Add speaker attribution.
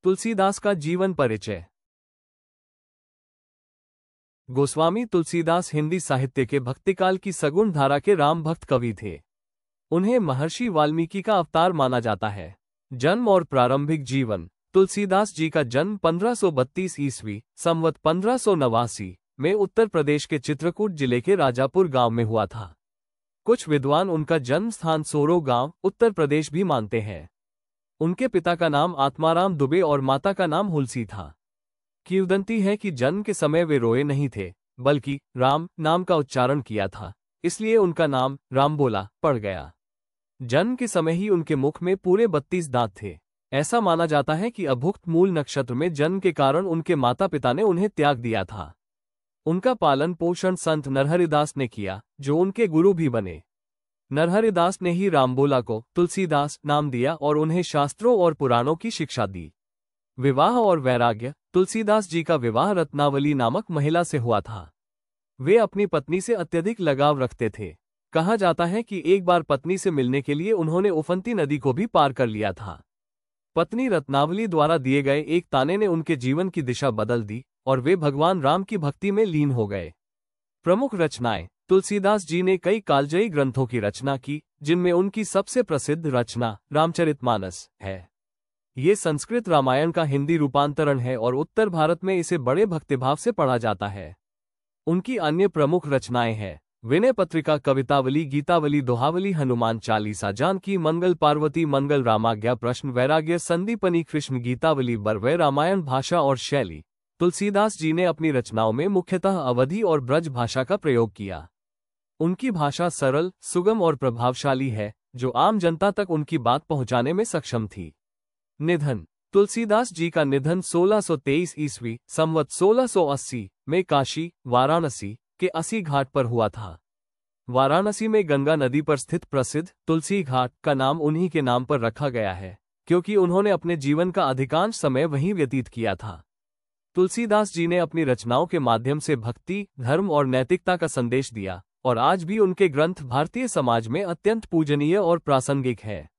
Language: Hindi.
Speaker 1: तुलसीदास का जीवन परिचय। गोस्वामी तुलसीदास हिंदी साहित्य के भक्तिकाल की सगुण धारा के राम भक्त कवि थे। उन्हें महर्षि वाल्मीकि का अवतार माना जाता है। जन्म और प्रारंभिक जीवन। तुलसीदास जी का जन्म 1532 ईस्वी संवत 1589 में उत्तर प्रदेश के चित्रकूट जिले के राजापुर गांव में हुआ था। कुछ विद्वान उनका जन्म स्थान सोरो गांव उत्तर प्रदेश भी मानते हैं। उनके पिता का नाम आत्माराम दुबे और माता का नाम हुलसी था। किंवदंती है कि जन्म के समय वे रोए नहीं थे, बल्कि राम नाम का उच्चारण किया था, इसलिए उनका नाम रामबोला पड़ गया। जन्म के समय ही उनके मुख में पूरे 32 दांत थे। ऐसा माना जाता है कि अभुक्त मूल नक्षत्र में जन्म के कारण उनके माता पिता ने उन्हें त्याग दिया था। उनका पालन पोषण संत नरहरिदास ने किया, जो उनके गुरु भी बने। नरहरिदास ने ही रामबोला को तुलसीदास नाम दिया और उन्हें शास्त्रों और पुराणों की शिक्षा दी। विवाह और वैराग्य। तुलसीदास जी का विवाह रत्नावली नामक महिला से हुआ था। वे अपनी पत्नी से अत्यधिक लगाव रखते थे। कहा जाता है कि एक बार पत्नी से मिलने के लिए उन्होंने उफनती नदी को भी पार कर लिया था। पत्नी रत्नावली द्वारा दिए गए एक ताने ने उनके जीवन की दिशा बदल दी और वे भगवान राम की भक्ति में लीन हो गए। प्रमुख रचनाएं। तुलसीदास जी ने कई कालजयी ग्रंथों की रचना की, जिनमें उनकी सबसे प्रसिद्ध रचना रामचरितमानस है। ये संस्कृत रामायण का हिंदी रूपांतरण है और उत्तर भारत में इसे बड़े भक्तिभाव से पढ़ा जाता है। उनकी अन्य प्रमुख रचनाएं हैं विनय पत्रिका, कवितावली, गीतावली, दोहावली, हनुमान चालीसा, जानकी मंगल, पार्वती मंगल, रामाज्ञा, प्रश्न, वैराग्य, संदीपनी, कृष्ण गीतावली, बरवै, रामायण। भाषा और शैली। तुलसीदास जी ने अपनी रचनाओं में मुख्यतः अवधी और ब्रज भाषा का प्रयोग किया। उनकी भाषा सरल, सुगम और प्रभावशाली है, जो आम जनता तक उनकी बात पहुंचाने में सक्षम थी। निधन। तुलसीदास जी का निधन 1623 ईस्वी संवत 1680 में काशी, वाराणसी के अस्सी घाट पर हुआ था। वाराणसी में गंगा नदी पर स्थित प्रसिद्ध तुलसी घाट का नाम उन्हीं के नाम पर रखा गया है, क्योंकि उन्होंने अपने जीवन का अधिकांश समय वहीं व्यतीत किया था। तुलसीदास जी ने अपनी रचनाओं के माध्यम से भक्ति, धर्म और नैतिकता का संदेश दिया और आज भी उनके ग्रंथ भारतीय समाज में अत्यंत पूजनीय और प्रासंगिक है।